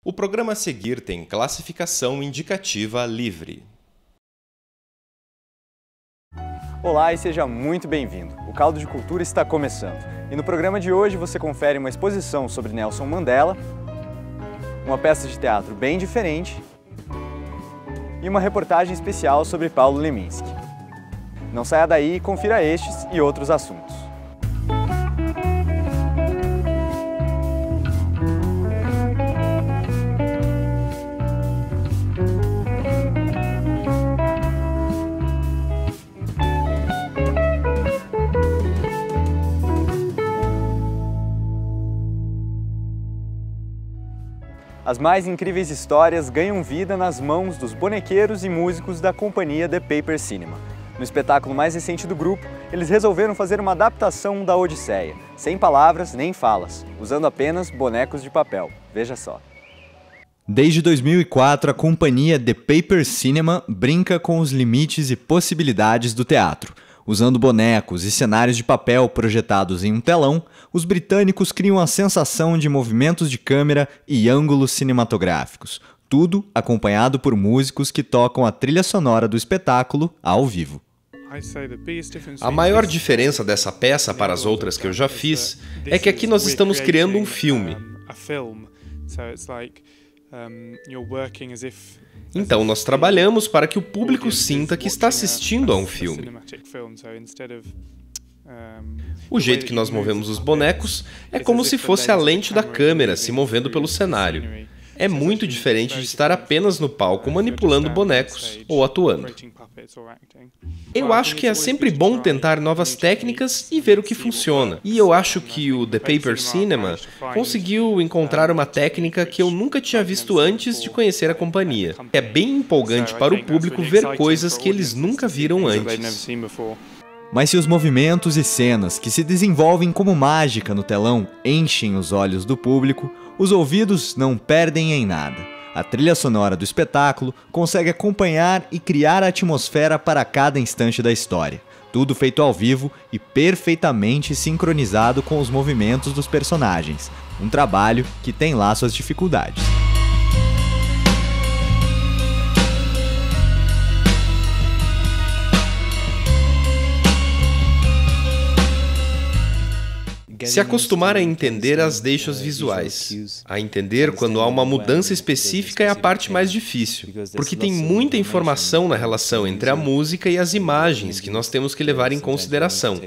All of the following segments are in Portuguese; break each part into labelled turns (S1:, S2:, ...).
S1: O programa a seguir tem classificação indicativa livre.
S2: Olá e seja muito bem-vindo. O Caldo de Cultura está começando. E no programa de hoje você confere uma exposição sobre Nelson Mandela, uma peça de teatro bem diferente e uma reportagem especial sobre Paulo Leminski. Não saia daí e confira estes e outros assuntos. As mais incríveis histórias ganham vida nas mãos dos bonequeiros e músicos da companhia The Paper Cinema. No espetáculo mais recente do grupo, eles resolveram fazer uma adaptação da Odisseia, sem palavras nem falas, usando apenas bonecos de papel. Veja só.
S3: Desde 2004, a companhia The Paper Cinema brinca com os limites e possibilidades do teatro. Usando bonecos e cenários de papel projetados em um telão, os britânicos criam a sensação de movimentos de câmera e ângulos cinematográficos, tudo acompanhado por músicos que tocam a trilha sonora do espetáculo ao vivo.
S1: A maior diferença dessa peça para as outras que eu já fiz é que aqui nós estamos criando um filme. Então, nós trabalhamos para que o público sinta que está assistindo a um filme. O jeito que nós movemos os bonecos é como se fosse a lente da câmera se movendo pelo cenário. É muito diferente de estar apenas no palco manipulando bonecos ou atuando. Eu acho que é sempre bom tentar novas técnicas e ver o que funciona. E eu acho que o The Paper Cinema conseguiu encontrar uma técnica que eu nunca tinha visto antes de conhecer a companhia. É bem empolgante para o público ver coisas que eles nunca viram antes.
S3: Mas se os movimentos e cenas que se desenvolvem como mágica no telão enchem os olhos do público, os ouvidos não perdem em nada. A trilha sonora do espetáculo consegue acompanhar e criar a atmosfera para cada instante da história. Tudo feito ao vivo e perfeitamente sincronizado com os movimentos dos personagens. Um trabalho que tem lá suas dificuldades.
S1: Se acostumar a entender as deixas visuais. A entender quando há uma mudança específica é a parte mais difícil, porque tem muita informação na relação entre a música e as imagens que nós temos que levar em consideração.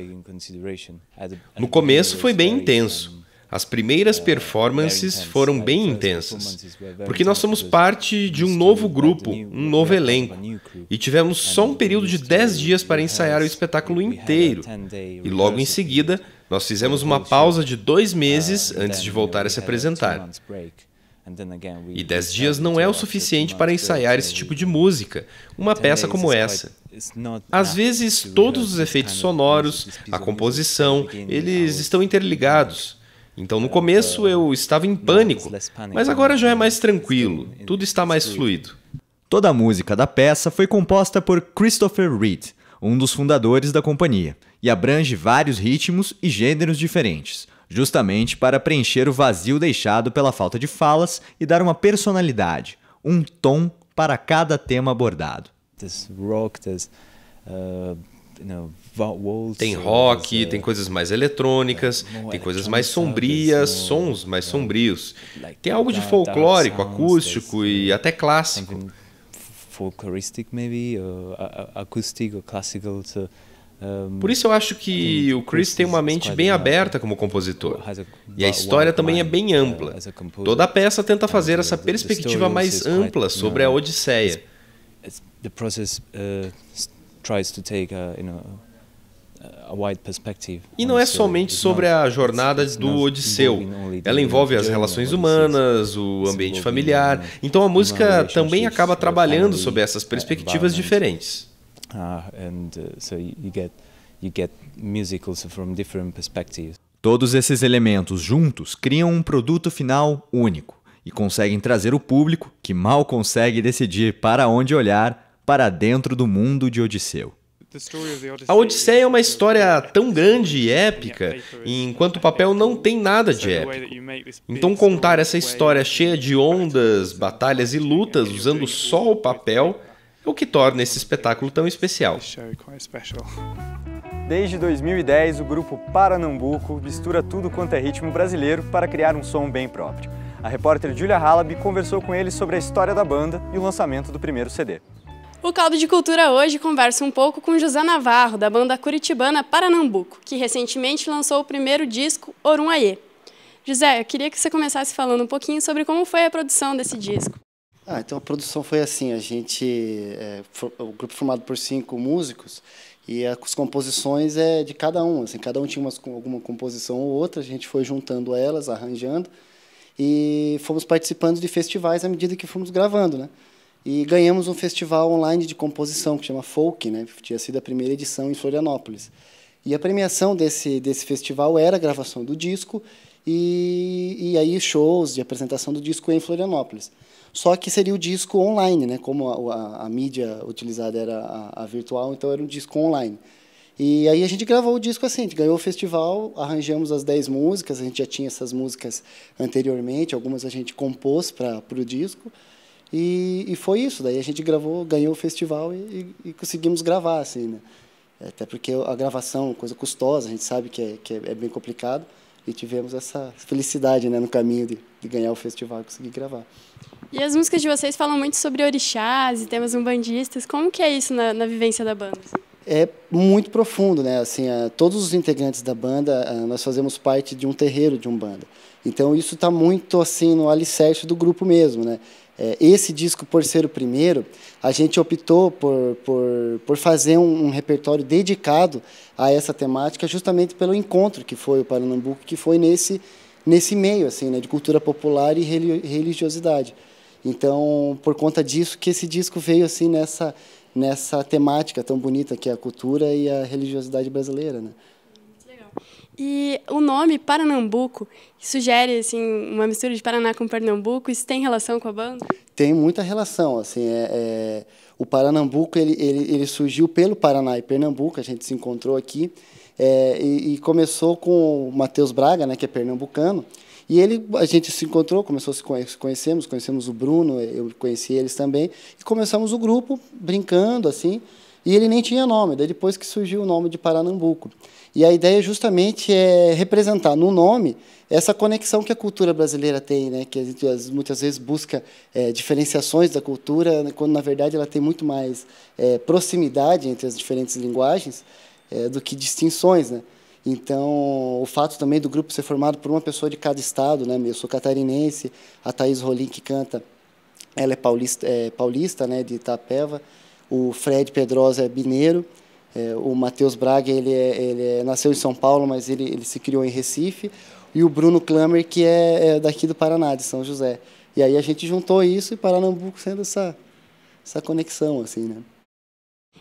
S1: No começo foi bem intenso. As primeiras performances foram bem intensas, porque nós somos parte de um novo grupo, um novo elenco, e tivemos só um período de 10 dias para ensaiar o espetáculo inteiro, e logo em seguida nós fizemos uma pausa de 2 meses antes de voltar a se apresentar. E 10 dias não é o suficiente para ensaiar esse tipo de música, uma peça como essa. Às vezes, todos os efeitos sonoros, a composição, eles estão interligados. Então, no começo, eu estava em pânico, mas agora já é mais tranquilo, tudo está mais fluido.
S3: Toda a música da peça foi composta por Christopher Reed, um dos fundadores da companhia, e abrange vários ritmos e gêneros diferentes, justamente para preencher o vazio deixado pela falta de falas e dar uma personalidade, um tom para cada tema abordado.
S1: Tem rock, tem coisas mais eletrônicas, tem coisas mais sombrias, sons mais sombrios. Tem algo de folclórico, acústico e até clássico. Por isso eu acho que o Chris tem uma mente bem aberta como compositor. E a história também é bem ampla. Toda a peça tenta fazer essa perspectiva mais ampla sobre a Odisseia. E não é somente sobre a jornada do Odisseu. Ela envolve as relações humanas, o ambiente familiar. Então a música também acaba trabalhando sobre essas perspectivas diferentes.
S3: Todos esses elementos juntos criam um produto final único e conseguem trazer o público, que mal consegue decidir para onde olhar, para dentro do mundo de Odisseu.
S1: A Odisseia é uma história tão grande e épica, enquanto o papel não tem nada de épico. Então contar essa história cheia de ondas, batalhas e lutas usando só o papel é o que torna esse espetáculo tão especial.
S2: Desde 2010, o grupo Paranambuco mistura tudo quanto é ritmo brasileiro para criar um som bem próprio. A repórter Julia Halaby conversou com eles sobre a história da banda e o lançamento do primeiro CD.
S4: O Caldo de Cultura hoje conversa um pouco com José Navarro, da banda curitibana Paranambuco, que recentemente lançou o primeiro disco, Orum Ayê. José, eu queria que você começasse falando um pouquinho sobre como foi a produção desse disco.
S5: Então a produção foi assim, o grupo formado por 5 músicos, e as composições é de cada um, assim, cada um tinha alguma composição ou outra, a gente foi juntando elas, arranjando, e fomos participando de festivais à medida que fomos gravando, né? E ganhamos um festival online de composição, que chama Folk, né? Tinha sido a primeira edição em Florianópolis. E a premiação desse festival era a gravação do disco e aí shows de apresentação do disco em Florianópolis. Só que seria o disco online, né? Como a mídia utilizada era a virtual, então era um disco online. E aí a gente gravou o disco assim, a gente ganhou o festival, arranjamos as 10 músicas, a gente já tinha essas músicas anteriormente, algumas a gente compôs para o disco, e foi isso. Daí a gente gravou, ganhou o festival e conseguimos gravar, assim, né? Até porque a gravação é uma coisa custosa, a gente sabe que é bem complicado, e tivemos essa felicidade, né, no caminho de ganhar o festival e conseguir gravar.
S4: E as músicas de vocês falam muito sobre orixás e temas umbandistas. Como que é isso na vivência da banda?
S5: É muito profundo, né? Assim, todos os integrantes da banda, nós fazemos parte de um terreiro de Umbanda. Então isso está muito assim no alicerce do grupo mesmo, né? Esse disco, por ser o primeiro, a gente optou por fazer um repertório dedicado a essa temática, justamente pelo encontro que foi o Paranambuco, que foi nesse meio, assim, né, de cultura popular e religiosidade. Então, por conta disso, que esse disco veio assim nessa temática tão bonita que é a cultura e a religiosidade brasileira, né?
S4: Legal. E o nome Paranambuco sugere assim uma mistura de Paraná com Pernambuco. Isso tem relação com a banda?
S5: Tem muita relação, assim, o Paranambuco ele surgiu pelo Paraná e Pernambuco, a gente se encontrou aqui, e começou com o Matheus Braga, né, que é pernambucano, e a gente se encontrou, conhecemos o Bruno, eu conheci eles também, e começamos o grupo brincando, assim, e ele nem tinha nome, daí depois que surgiu o nome de Paranambuco. E a ideia justamente é representar no nome essa conexão que a cultura brasileira tem, né? Que a gente muitas vezes busca diferenciações da cultura, quando na verdade ela tem muito mais proximidade entre as diferentes linguagens do que distinções, né? Então, o fato também do grupo ser formado por uma pessoa de cada estado, né? Eu sou catarinense, a Thaís Rolim, que canta, ela é paulista, né? De Itapeva, o Fred Pedrosa é mineiro, o Matheus Braga ele nasceu em São Paulo, mas ele se criou em Recife, e o Bruno Klammer, que é daqui do Paraná, de São José. E aí a gente juntou isso e Paranambuco sendo essa conexão, assim, né?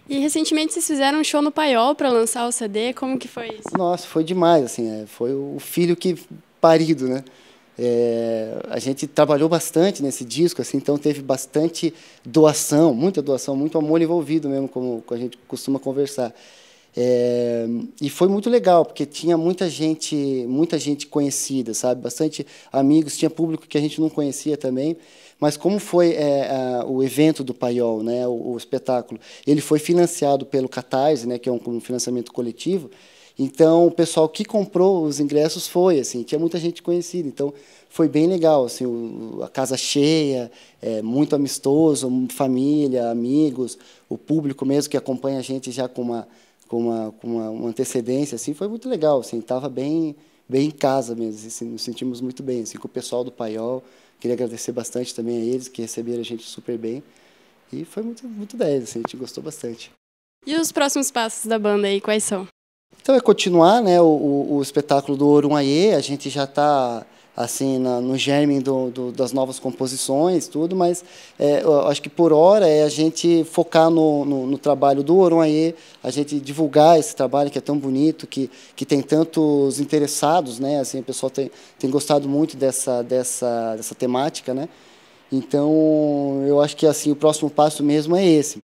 S4: E recentemente vocês fizeram um show no Paiol para lançar o CD. Como que foi isso?
S5: Nossa, foi demais, assim, foi o filho que parido, né? A gente trabalhou bastante nesse disco, assim, então teve bastante doação, muito amor envolvido mesmo, como a gente costuma conversar. E foi muito legal, porque tinha muita gente conhecida, sabe? Bastante amigos, tinha público que a gente não conhecia também. Mas como foi o evento do Paiol, né, o espetáculo, ele foi financiado pelo Catarse, né, que é um financiamento coletivo. Então, o pessoal que comprou os ingressos foi, assim, tinha muita gente conhecida. Então, foi bem legal, assim, a casa cheia, muito amistoso, família, amigos, o público mesmo que acompanha a gente já com uma antecedência, assim, foi muito legal, assim, estava bem em casa mesmo, assim, nos sentimos muito bem, assim, com o pessoal do Paiol. Queria agradecer bastante também a eles, que receberam a gente super bem. E foi muito 10, assim, a gente gostou bastante.
S4: E os próximos passos da banda aí, quais são?
S5: Então é continuar, né, o espetáculo do Orum Ayê, a gente já está assim no germe das novas composições, tudo, mas eu acho que por hora é a gente focar no trabalho do Orum Ayê, a gente divulgar esse trabalho que é tão bonito, que tem tantos interessados, né, assim, o pessoal tem gostado muito dessa temática, né? Então eu acho que assim o próximo passo mesmo é esse.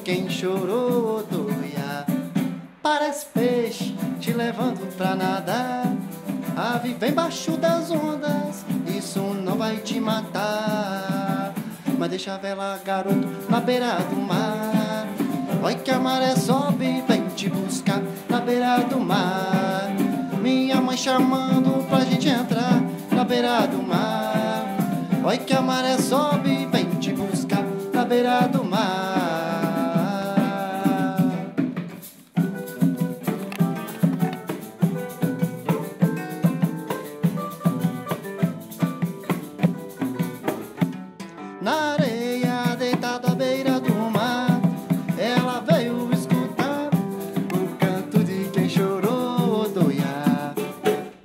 S5: quem chorou, doia. Parece peixe te levando pra nadar, a viver embaixo das ondas, isso não vai te matar. Mas deixa a vela, garoto, na beira do mar. Olha que a maré sobe, vem te buscar na beira do mar. Minha mãe chamando pra gente entrar na beira do mar. Olha que a maré sobe, vem te buscar na beira do mar. Na areia, deitada à beira do mar, ela veio escutar o canto de quem chorou, doia.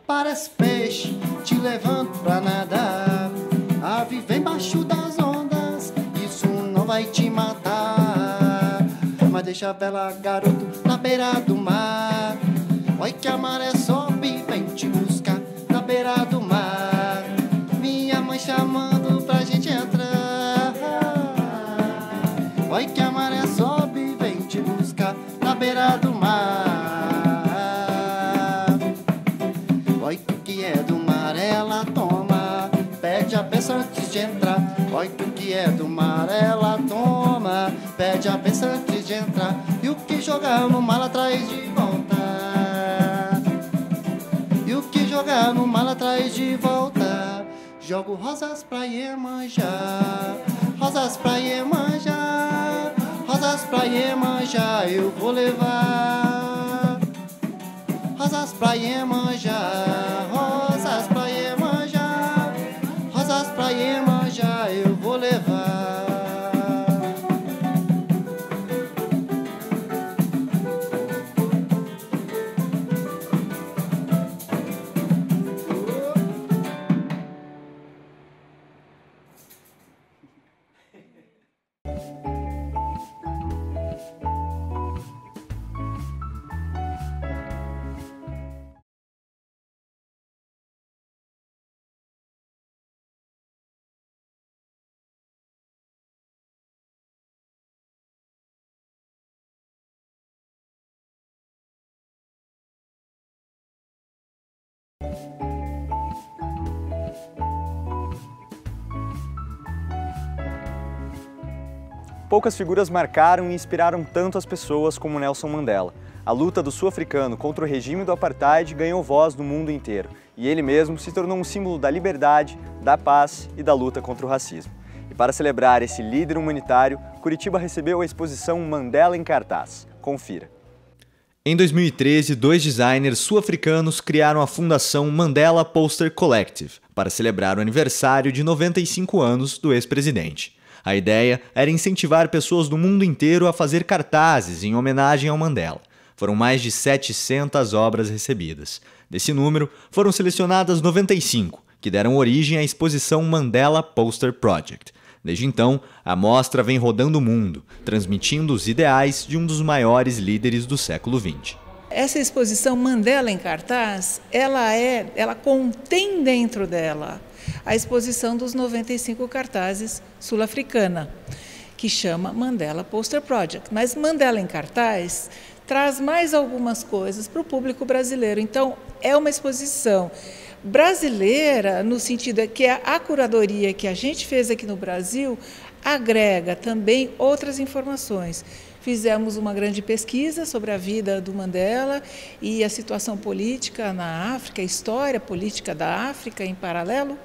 S5: Parece peixe te levando pra nadar, a viver embaixo das ondas, isso não vai te matar. Mas deixa a vela, garoto, na beira do mar. Olha que a maré sobe, vem te buscar na beira do mar. Minha mãe chamando pra gente entrar. Olha que a maré sobe, vem te buscar na beira do mar. Olha que é do mar, ela toma, pede a benção antes de entrar. Olha que é do mar, ela toma, pede a benção antes de entrar. E o que jogar no mar atrás de volta, e o que jogar no mar atrás de volta. Jogo rosas pra Iemanjá, rosas pra Iemanjá, rosas pra Iemanjá eu vou levar. Rosas pra Iemanjá, rosas pra Iemanjá, rosas pra Iemanjá eu vou levar.
S2: Poucas figuras marcaram e inspiraram tanto as pessoas como Nelson Mandela. A luta do sul-africano contra o regime do apartheid ganhou voz no mundo inteiro, e ele mesmo se tornou um símbolo da liberdade, da paz e da luta contra o racismo. E para celebrar esse líder humanitário, Curitiba recebeu a exposição Mandela em Cartaz. Confira.
S3: Em 2013, 2 designers sul-africanos criaram a fundação Mandela Poster Collective para celebrar o aniversário de 95 anos do ex-presidente. A ideia era incentivar pessoas do mundo inteiro a fazer cartazes em homenagem ao Mandela. Foram mais de 700 obras recebidas. Desse número, foram selecionadas 95, que deram origem à exposição Mandela Poster Project. Desde então, a mostra vem rodando o mundo, transmitindo os ideais de um dos maiores líderes do século XX.
S6: Essa exposição Mandela em Cartaz, ela contém dentro dela a exposição dos 95 cartazes sul-africana, que chama Mandela Poster Project. Mas Mandela em Cartaz traz mais algumas coisas para o público brasileiro. Então, é uma exposição brasileira, no sentido que a curadoria que a gente fez aqui no Brasil agrega também outras informações. Fizemos uma grande pesquisa sobre a vida do Mandela e a situação política na África, a história política da África em paralelo,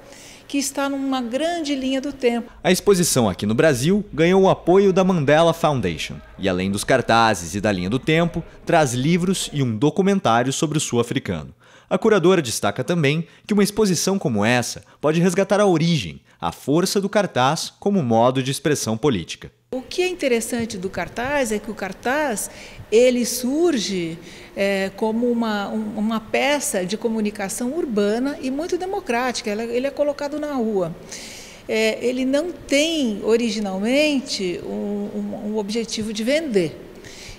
S6: que está numa grande linha do tempo.
S3: A exposição aqui no Brasil ganhou o apoio da Mandela Foundation e, além dos cartazes e da linha do tempo, traz livros e um documentário sobre o sul-africano. A curadora destaca também que uma exposição como essa pode resgatar a origem, a força do cartaz como modo de expressão política.
S6: O que é interessante do cartaz é que o cartaz ele surge como uma peça de comunicação urbana e muito democrática. Ele é colocado na rua. Ele não tem originalmente um objetivo de vender.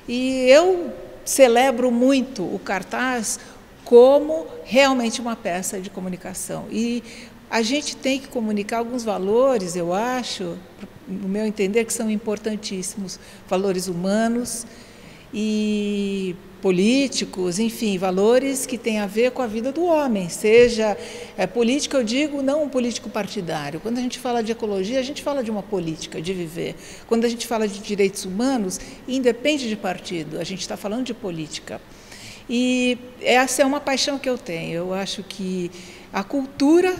S6: E eu celebro muito o cartaz como realmente uma peça de comunicação. E a gente tem que comunicar alguns valores, eu acho, no meu entender, que são importantíssimos. Valores humanos e políticos, enfim, valores que têm a ver com a vida do homem, seja político, eu digo, não um político partidário. Quando a gente fala de ecologia, a gente fala de uma política de viver. Quando a gente fala de direitos humanos, independe de partido, a gente está falando de política. E essa é uma paixão que eu tenho. Eu acho que a cultura,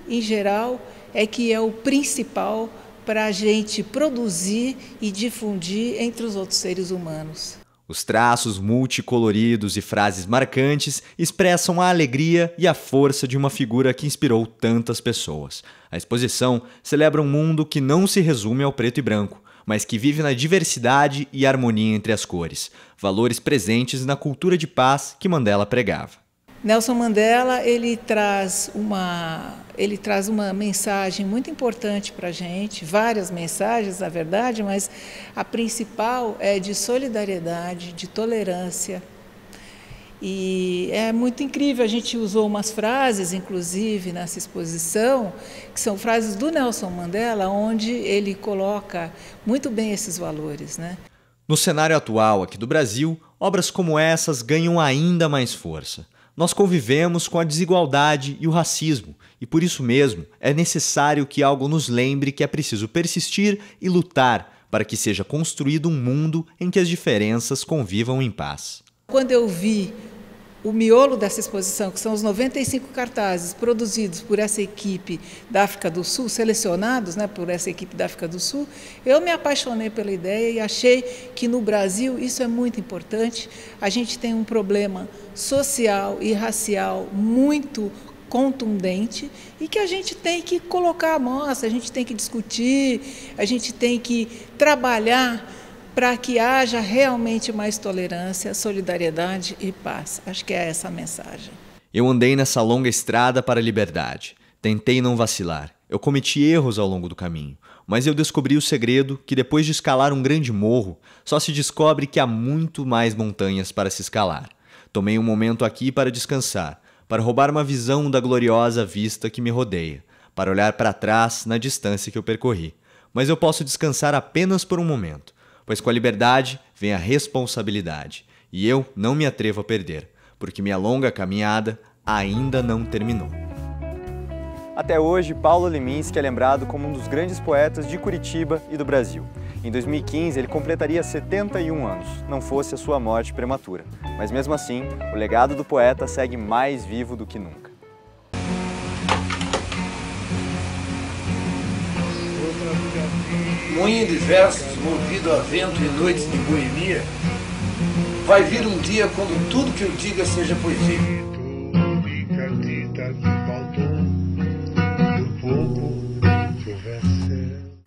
S6: em geral, é que é o principal para a gente produzir e difundir entre os outros seres humanos.
S3: Os traços multicoloridos e frases marcantes expressam a alegria e a força de uma figura que inspirou tantas pessoas. A exposição celebra um mundo que não se resume ao preto e branco, mas que vive na diversidade e harmonia entre as cores, valores presentes na cultura de paz que Mandela pregava.
S6: Nelson Mandela, ele traz uma mensagem muito importante para a gente, várias mensagens, na verdade, mas a principal é de solidariedade, de tolerância. E é muito incrível, a gente usou umas frases, inclusive, nessa exposição, que são frases do Nelson Mandela, onde ele coloca muito bem esses valores, né?
S3: No cenário atual aqui do Brasil, obras como essas ganham ainda mais força. Nós convivemos com a desigualdade e o racismo, e por isso mesmo é necessário que algo nos lembre que é preciso persistir e lutar para que seja construído um mundo em que as diferenças convivam em paz.
S6: Quando eu vi o miolo dessa exposição, que são os 95 cartazes produzidos por essa equipe da África do Sul, selecionados, né, por essa equipe da África do Sul, eu me apaixonei pela ideia e achei que no Brasil isso é muito importante. A gente tem um problema social e racial muito contundente e que a gente tem que colocar à mostra, a gente tem que discutir, a gente tem que trabalhar para que haja realmente mais tolerância, solidariedade e paz. Acho que é essa a mensagem.
S3: Eu andei nessa longa estrada para a liberdade. Tentei não vacilar. Eu cometi erros ao longo do caminho, mas eu descobri o segredo que depois de escalar um grande morro, só se descobre que há muito mais montanhas para se escalar. Tomei um momento aqui para descansar, para roubar uma visão da gloriosa vista que me rodeia, para olhar para trás na distância que eu percorri. Mas eu posso descansar apenas por um momento, pois com a liberdade vem a responsabilidade, e eu não me atrevo a perder, porque minha longa caminhada ainda não terminou.
S2: Até hoje, Paulo Leminski é lembrado como um dos grandes poetas de Curitiba e do Brasil. Em 2015, ele completaria 71 anos, não fosse a sua morte prematura. Mas mesmo assim, o legado do poeta segue mais vivo do que nunca.
S7: Moinho de versos, movido a vento e noites de boemia, vai vir um dia quando tudo que eu diga seja poesia.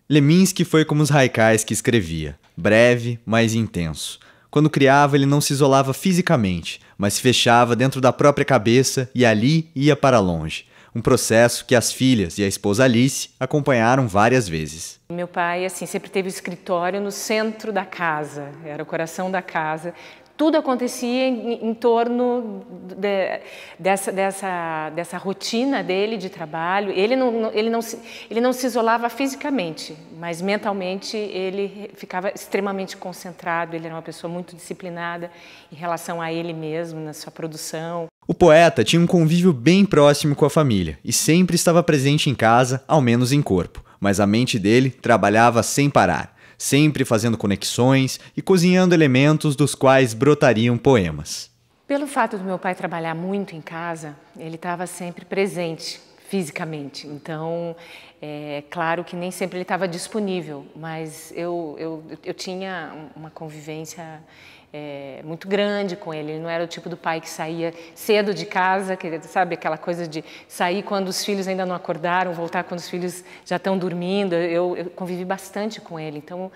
S3: Leminski foi como os haikais que escrevia, breve, mas intenso. Quando criava, ele não se isolava fisicamente, mas se fechava dentro da própria cabeça e ali ia para longe. Um processo que as filhas e a esposa Alice acompanharam várias vezes.
S8: Meu pai, assim, sempre teve o escritório no centro da casa, era o coração da casa. Tudo acontecia em torno dessa rotina dele de trabalho. Ele não se isolava fisicamente, mas mentalmente ele ficava extremamente concentrado. Ele era uma pessoa muito disciplinada em relação a ele mesmo, na sua produção.
S3: O poeta tinha um convívio bem próximo com a família e sempre estava presente em casa, ao menos em corpo. Mas a mente dele trabalhava sem parar, sempre fazendo conexões e cozinhando elementos dos quais brotariam poemas.
S8: Pelo fato do meu pai trabalhar muito em casa, ele estava sempre presente fisicamente. Então, é claro que nem sempre ele estava disponível, mas eu tinha uma convivência muito grande com ele. Ele não era o tipo do pai que saía cedo de casa, que, sabe, aquela coisa de sair quando os filhos ainda não acordaram, voltar quando os filhos já estão dormindo. Eu convivi bastante com ele, então...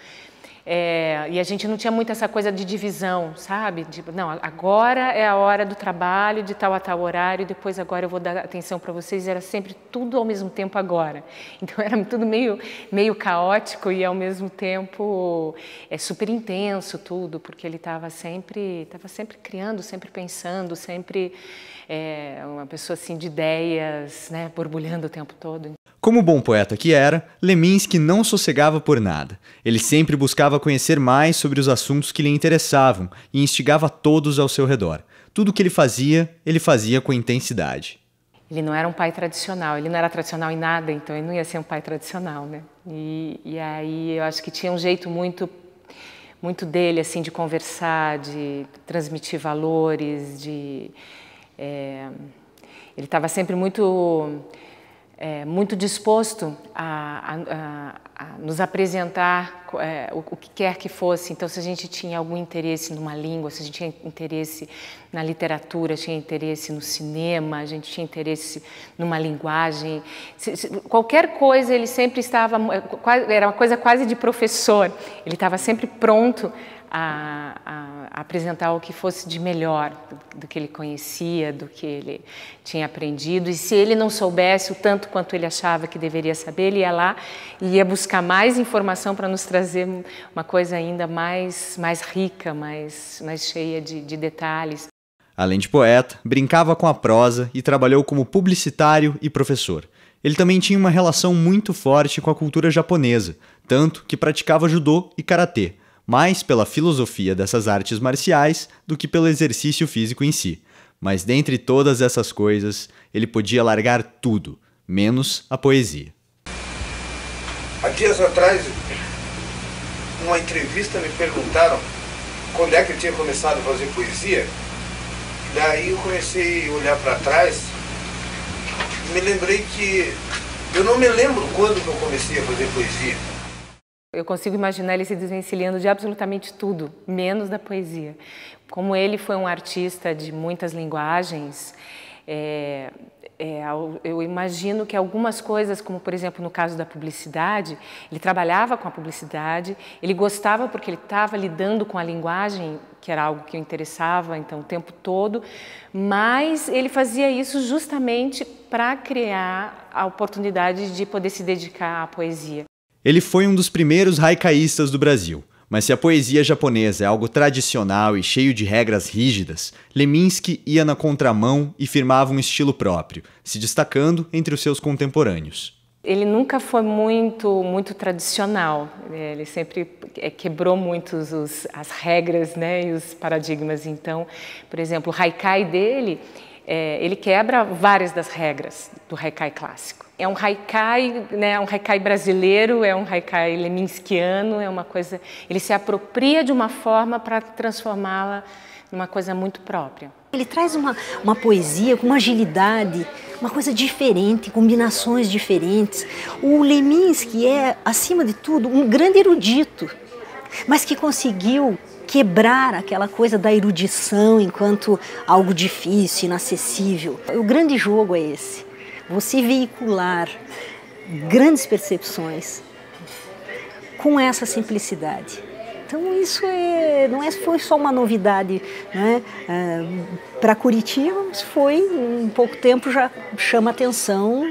S8: e a gente não tinha muito essa coisa de divisão, sabe? Tipo, não, agora é a hora do trabalho, de tal a tal horário, depois agora eu vou dar atenção para vocês. Era sempre tudo ao mesmo tempo agora. Então era tudo meio caótico e ao mesmo tempo super intenso tudo, porque ele estava sempre criando, sempre pensando, sempre uma pessoa assim de ideias, né, borbulhando o tempo todo.
S3: Como bom poeta que era, Leminski não sossegava por nada. Ele sempre buscava conhecer mais sobre os assuntos que lhe interessavam e instigava todos ao seu redor. Tudo o que ele fazia com intensidade.
S8: Ele não era um pai tradicional, ele não era tradicional em nada, então ele não ia ser um pai tradicional, né? E aí eu acho que tinha um jeito muito dele, assim, de conversar, de transmitir valores, ele estava sempre muito disposto a nos apresentar o que quer que fosse. Então, se a gente tinha algum interesse numa língua, se a gente tinha interesse na literatura, tinha interesse no cinema, a gente tinha interesse numa linguagem, qualquer coisa, ele sempre estava, era uma coisa quase de professor, ele estava sempre pronto a apresentar o que fosse de melhor do que ele conhecia, do que ele tinha aprendido. E se ele não soubesse o tanto quanto ele achava que deveria saber, ele ia lá e ia buscar mais informação para nos trazer uma coisa ainda mais rica, mais cheia de detalhes.
S3: Além de poeta, brincava com a prosa e trabalhou como publicitário e professor. Ele também tinha uma relação muito forte com a cultura japonesa, tanto que praticava judô e karatê, mais pela filosofia dessas artes marciais do que pelo exercício físico em si. Mas dentre todas essas coisas, ele podia largar tudo, menos a poesia.
S7: Há dias atrás, numa entrevista, me perguntaram quando é que ele tinha começado a fazer poesia. Daí eu comecei a olhar para trás e me lembrei que eu não me lembro quando que eu comecei a fazer poesia.
S8: Eu consigo imaginar ele se desvencilhando de absolutamente tudo, menos da poesia. Como ele foi um artista de muitas linguagens, eu imagino que algumas coisas, como por exemplo no caso da publicidade, ele trabalhava com a publicidade, ele gostava porque ele estava lidando com a linguagem, que era algo que o interessava então o tempo todo, mas ele fazia isso justamente para criar a oportunidade de poder se dedicar à poesia.
S3: Ele foi um dos primeiros haikaístas do Brasil, mas se a poesia japonesa é algo tradicional e cheio de regras rígidas, Leminski ia na contramão e firmava um estilo próprio, se destacando entre os seus contemporâneos.
S8: Ele nunca foi muito tradicional, ele sempre quebrou muito as regras, né, e os paradigmas. Então, por exemplo, o haikai dele, ele quebra várias das regras do haikai clássico. É um haikai, né, um haikai brasileiro, é um haikai leminskiano, é uma coisa... Ele se apropria de uma forma para transformá-la numa coisa muito própria.
S9: Ele traz uma poesia com uma agilidade, uma coisa diferente, combinações diferentes. O Leminski é, acima de tudo, um grande erudito, mas que conseguiu quebrar aquela coisa da erudição enquanto algo difícil, inacessível. O grande jogo é esse. Você veicular grandes percepções com essa simplicidade. Então isso foi só uma novidade, né, para Curitiba, mas em pouco tempo já chama atenção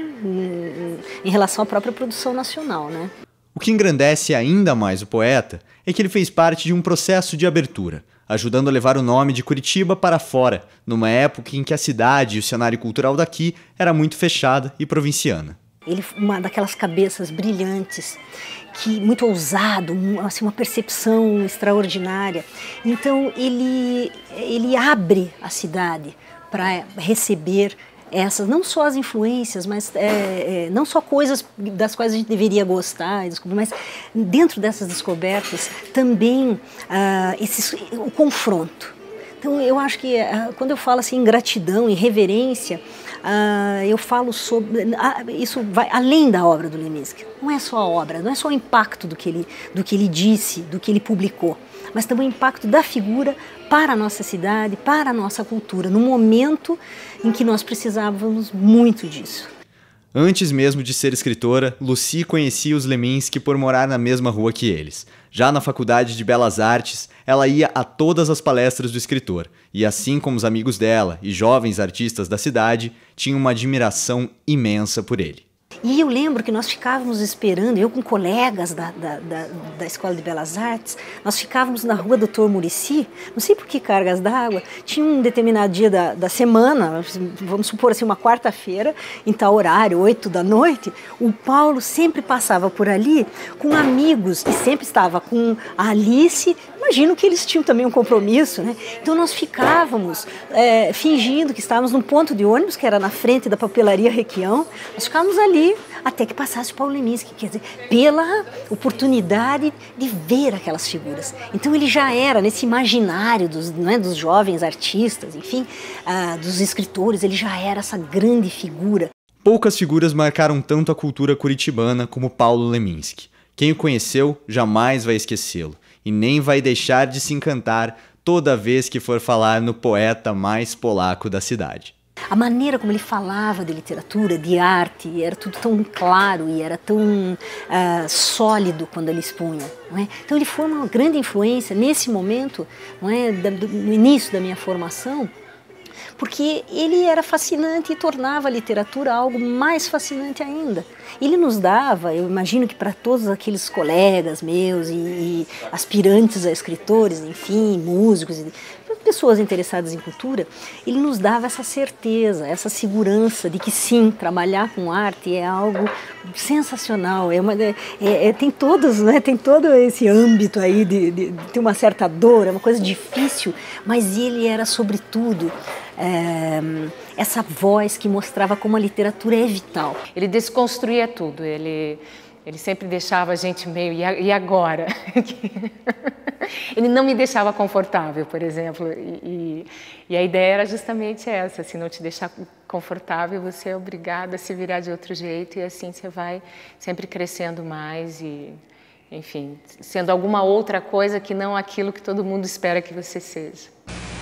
S9: em relação à própria produção nacional, né?
S3: O que engrandece ainda mais o poeta é que ele fez parte de um processo de abertura, ajudando a levar o nome de Curitiba para fora, numa época em que a cidade e o cenário cultural daqui era muito fechada e provinciana.
S9: Ele uma daquelas cabeças brilhantes, muito ousado, assim, uma percepção extraordinária. Então ele abre a cidade para receber essas, não só as influências, mas não só coisas das quais a gente deveria gostar, mas dentro dessas descobertas também o confronto. Então eu acho que quando eu falo assim em gratidão, em reverência, eu falo sobre... isso vai além da obra do Leminski. Não é só a obra, não é só o impacto do que ele disse, do que ele publicou, mas também o impacto da figura para a nossa cidade, para a nossa cultura, no momento em que nós precisávamos muito disso.
S3: Antes mesmo de ser escritora, Lucy conhecia os Leminski por morar na mesma rua que eles. Já na Faculdade de Belas Artes, ela ia a todas as palestras do escritor, e assim como os amigos dela e jovens artistas da cidade, tinha uma admiração imensa por ele.
S9: E eu lembro que nós ficávamos esperando, eu com colegas da Escola de Belas Artes, nós ficávamos na rua Doutor Muricy, não sei por que cargas d'água, tinha um determinado dia da semana, vamos supor assim, uma quarta-feira, em tal horário, 8 da noite, o Paulo sempre passava por ali com amigos e sempre estava com a Alice. Imagino que eles tinham também um compromisso, né? Então nós ficávamos fingindo que estávamos num ponto de ônibus, que era na frente da papelaria Requião, nós ficávamos ali até que passasse o Paulo Leminski, quer dizer, pela oportunidade de ver aquelas figuras. Então ele já era, nesse imaginário dos jovens artistas, enfim, dos escritores, ele já era essa grande figura.
S3: Poucas figuras marcaram tanto a cultura curitibana como Paulo Leminski. Quem o conheceu jamais vai esquecê-lo e nem vai deixar de se encantar toda vez que for falar no poeta mais polaco da cidade.
S9: A maneira como ele falava de literatura, de arte, era tudo tão claro e era tão sólido quando ele expunha. Não é? Então ele foi uma grande influência nesse momento, não é, no início da minha formação, porque ele era fascinante e tornava a literatura algo mais fascinante ainda. Ele nos dava, eu imagino que para todos aqueles colegas meus e aspirantes a escritores, enfim, músicos, pessoas interessadas em cultura, ele nos dava essa certeza, essa segurança de que sim, trabalhar com arte é algo sensacional, tem todos, né, tem todo esse âmbito aí de ter uma certa dor, é uma coisa difícil, mas ele era sobretudo essa voz que mostrava como a literatura é vital.
S8: Ele desconstruía tudo, ele sempre deixava a gente meio, e agora? Ele não me deixava confortável, por exemplo, e a ideia era justamente essa, se não te deixar confortável, você é obrigado a se virar de outro jeito e assim você vai sempre crescendo mais e, enfim, sendo alguma outra coisa que não aquilo que todo mundo espera que você seja.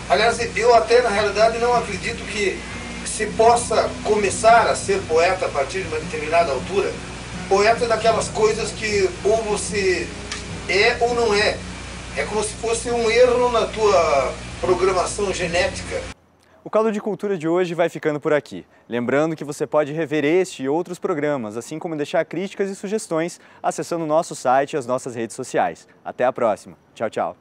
S7: Aliás, eu até na realidade não acredito que se possa começar a ser poeta a partir de uma determinada altura. Poeta é daquelas coisas que ou você é ou não é. É como se fosse um erro na tua programação genética.
S2: O Caldo de Cultura de hoje vai ficando por aqui. Lembrando que você pode rever este e outros programas, assim como deixar críticas e sugestões acessando o nosso site e as nossas redes sociais. Até a próxima. Tchau, tchau.